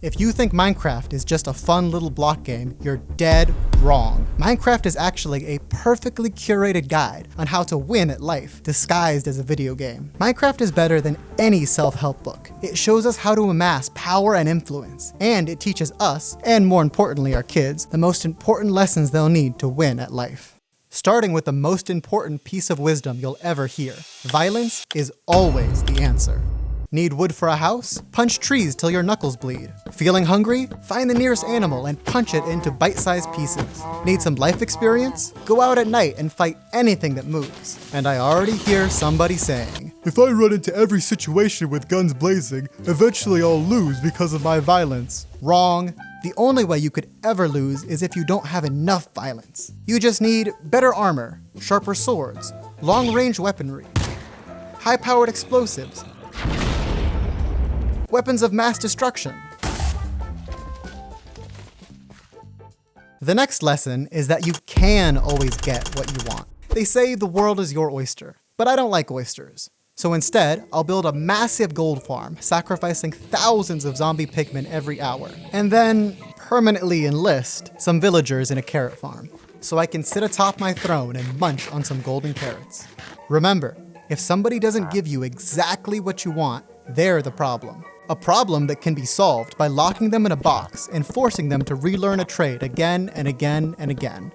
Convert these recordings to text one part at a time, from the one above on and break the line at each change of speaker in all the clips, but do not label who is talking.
If you think Minecraft is just a fun little block game, you're dead wrong. Minecraft is actually a perfectly curated guide on how to win at life, disguised as a video game. Minecraft is better than any self-help book. It shows us how to amass power and influence, and it teaches us, and more importantly our kids, the most important lessons they'll need to win at life. Starting with the most important piece of wisdom you'll ever hear. Violence is always the answer. Need wood for a house? Punch trees till your knuckles bleed. Feeling hungry? Find the nearest animal and punch it into bite-sized pieces. Need some life experience? Go out at night and fight anything that moves. And I already hear somebody saying, if I run into every situation with guns blazing, eventually I'll lose because of my violence. Wrong. The only way you could ever lose is if you don't have enough violence. You just need better armor, sharper swords, long-range weaponry, high-powered explosives, weapons of mass destruction. The next lesson is that you can always get what you want. They say the world is your oyster, but I don't like oysters. So instead, I'll build a massive gold farm, sacrificing thousands of zombie pigmen every hour, and then permanently enlist some villagers in a carrot farm, so I can sit atop my throne and munch on some golden carrots. Remember, if somebody doesn't give you exactly what you want, they're the problem. A problem that can be solved by locking them in a box and forcing them to relearn a trade again and again and again.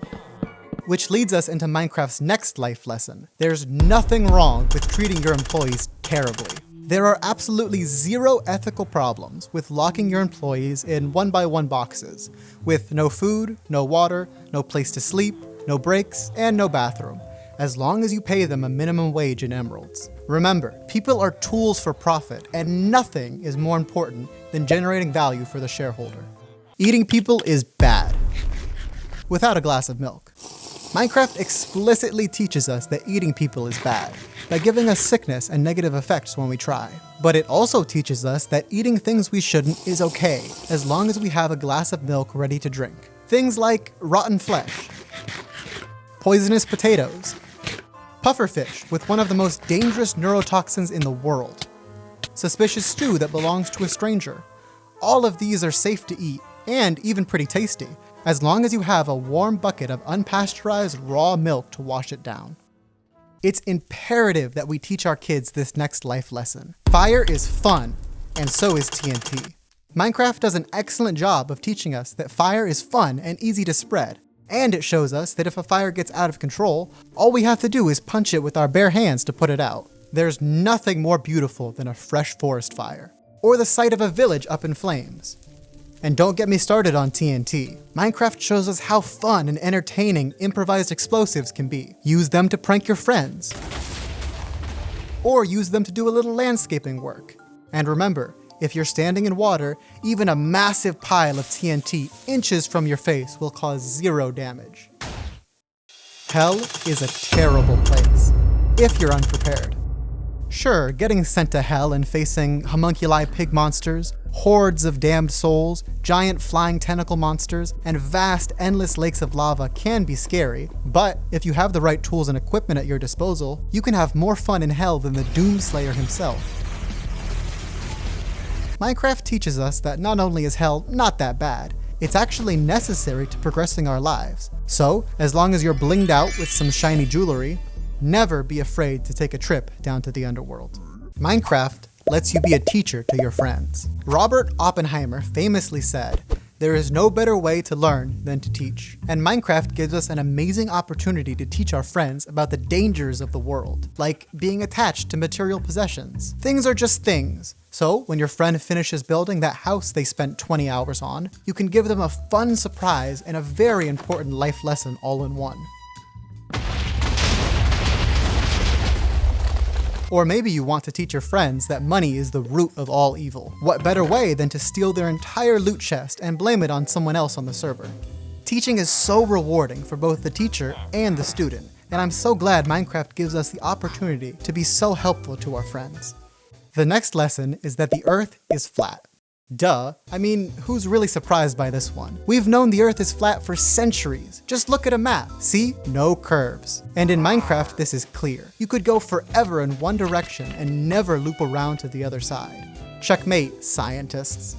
Which leads us into Minecraft's next life lesson. There's nothing wrong with treating your employees terribly. There are absolutely zero ethical problems with locking your employees in 1x1 boxes, with no food, no water, no place to sleep, no breaks, and no bathroom, as long as you pay them a minimum wage in emeralds. Remember, people are tools for profit, and nothing is more important than generating value for the shareholder. Eating people is bad. Without a glass of milk. Minecraft explicitly teaches us that eating people is bad, by giving us sickness and negative effects when we try. But it also teaches us that eating things we shouldn't is okay, as long as we have a glass of milk ready to drink. Things like rotten flesh, poisonous potatoes, pufferfish with one of the most dangerous neurotoxins in the world, suspicious stew that belongs to a stranger. All of these are safe to eat, and even pretty tasty, as long as you have a warm bucket of unpasteurized raw milk to wash it down. It's imperative that we teach our kids this next life lesson. Fire is fun, and so is TNT. Minecraft does an excellent job of teaching us that fire is fun and easy to spread. And it shows us that if a fire gets out of control, all we have to do is punch it with our bare hands to put it out. There's nothing more beautiful than a fresh forest fire, or the sight of a village up in flames. And don't get me started on TNT. Minecraft shows us how fun and entertaining improvised explosives can be. Use them to prank your friends, or use them to do a little landscaping work. And remember, if you're standing in water, even a massive pile of TNT inches from your face will cause 0 damage. Hell is a terrible place, if you're unprepared. Sure, getting sent to hell and facing homunculi pig monsters, hordes of damned souls, giant flying tentacle monsters, and vast endless lakes of lava can be scary, but if you have the right tools and equipment at your disposal, you can have more fun in hell than the Doomslayer himself. Minecraft teaches us that not only is hell not that bad, it's actually necessary to progressing our lives. So, as long as you're blinged out with some shiny jewelry, never be afraid to take a trip down to the underworld. Minecraft lets you be a teacher to your friends. Robert Oppenheimer famously said, "There is no better way to learn than to teach." And Minecraft gives us an amazing opportunity to teach our friends about the dangers of the world, like being attached to material possessions. Things are just things. So when your friend finishes building that house they spent 20 hours on, you can give them a fun surprise and a very important life lesson all in one. Or maybe you want to teach your friends that money is the root of all evil. What better way than to steal their entire loot chest and blame it on someone else on the server? Teaching is so rewarding for both the teacher and the student, and I'm so glad Minecraft gives us the opportunity to be so helpful to our friends. The next lesson is that the Earth is flat. Duh. I mean, who's really surprised by this one? We've known the Earth is flat for centuries. Just look at a map. See? No curves. And in Minecraft, this is clear. You could go forever in one direction and never loop around to the other side. Checkmate, scientists.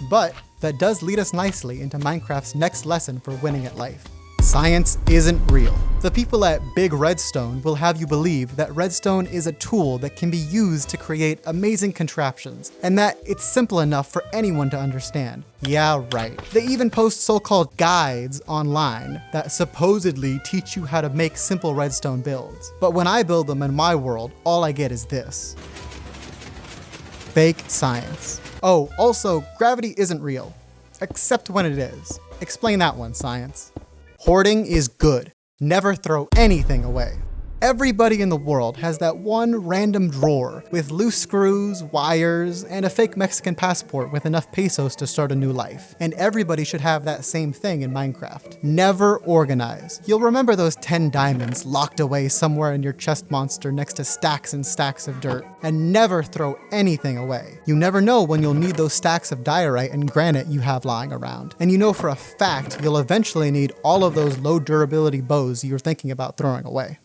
But that does lead us nicely into Minecraft's next lesson for winning at life. Science isn't real. The people at Big Redstone will have you believe that redstone is a tool that can be used to create amazing contraptions, and that it's simple enough for anyone to understand. Yeah, right. They even post so-called guides online that supposedly teach you how to make simple redstone builds. But when I build them in my world, all I get is this. Fake science. Oh, also, gravity isn't real. Except when it is. Explain that one, science. Hoarding is good. Never throw anything away. Everybody in the world has that one random drawer with loose screws, wires, and a fake Mexican passport with enough pesos to start a new life. And everybody should have that same thing in Minecraft. Never organize. You'll remember those 10 diamonds locked away somewhere in your chest monster next to stacks and stacks of dirt. And never throw anything away. You never know when you'll need those stacks of diorite and granite you have lying around. And you know for a fact you'll eventually need all of those low durability bows you're thinking about throwing away.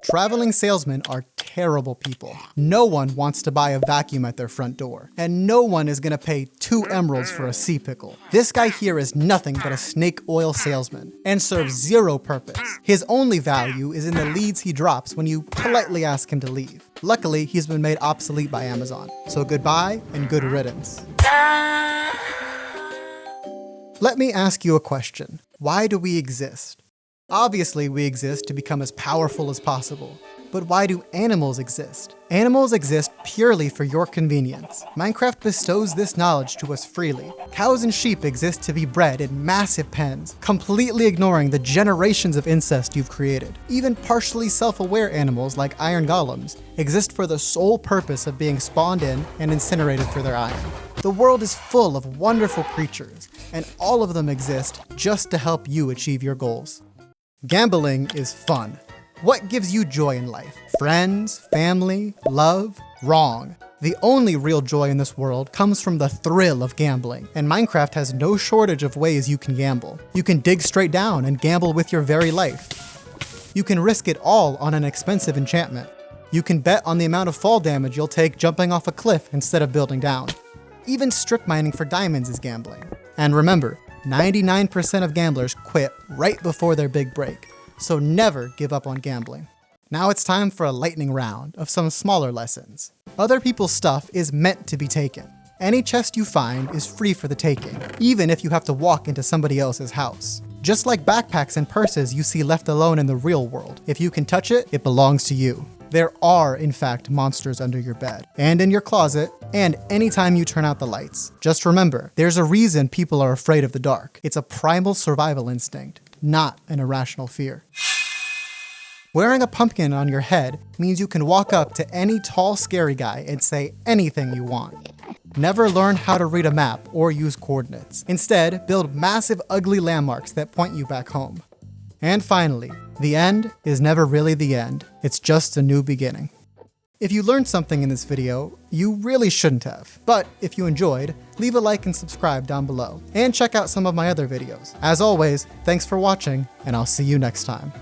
Traveling salesmen are terrible people. No one wants to buy a vacuum at their front door, and no one is gonna pay 2 emeralds for a sea pickle. This guy here is nothing but a snake oil salesman, and serves 0 purpose. His only value is in the leads he drops when you politely ask him to leave. Luckily, he's been made obsolete by Amazon, so goodbye and good riddance. Let me ask you a question. Why do we exist? Obviously, we exist to become as powerful as possible. But why do animals exist? Animals exist purely for your convenience. Minecraft bestows this knowledge to us freely. Cows and sheep exist to be bred in massive pens, completely ignoring the generations of incest you've created. Even partially self-aware animals like iron golems exist for the sole purpose of being spawned in and incinerated for their iron. The world is full of wonderful creatures, and all of them exist just to help you achieve your goals. Gambling is fun. What gives you joy in life? Friends, family, love? Wrong. The only real joy in this world comes from the thrill of gambling, and Minecraft has no shortage of ways you can gamble. You can dig straight down and gamble with your very life. You can risk it all on an expensive enchantment. You can bet on the amount of fall damage you'll take jumping off a cliff instead of building down. Even strip mining for diamonds is gambling. And remember, 99% of gamblers quit right before their big break, so never give up on gambling. Now it's time for a lightning round of some smaller lessons. Other people's stuff is meant to be taken. Any chest you find is free for the taking, even if you have to walk into somebody else's house. Just like backpacks and purses you see left alone in the real world. If you can touch it, it belongs to you. There are, in fact, monsters under your bed, and in your closet, and anytime you turn out the lights. Just remember, there's a reason people are afraid of the dark. It's a primal survival instinct, not an irrational fear. Wearing a pumpkin on your head means you can walk up to any tall, scary guy and say anything you want. Never learn how to read a map or use coordinates. Instead, build massive, ugly landmarks that point you back home. And finally, the end is never really the end. It's just a new beginning. If you learned something in this video, you really shouldn't have. But if you enjoyed, leave a like and subscribe down below. And check out some of my other videos. As always, thanks for watching, and I'll see you next time.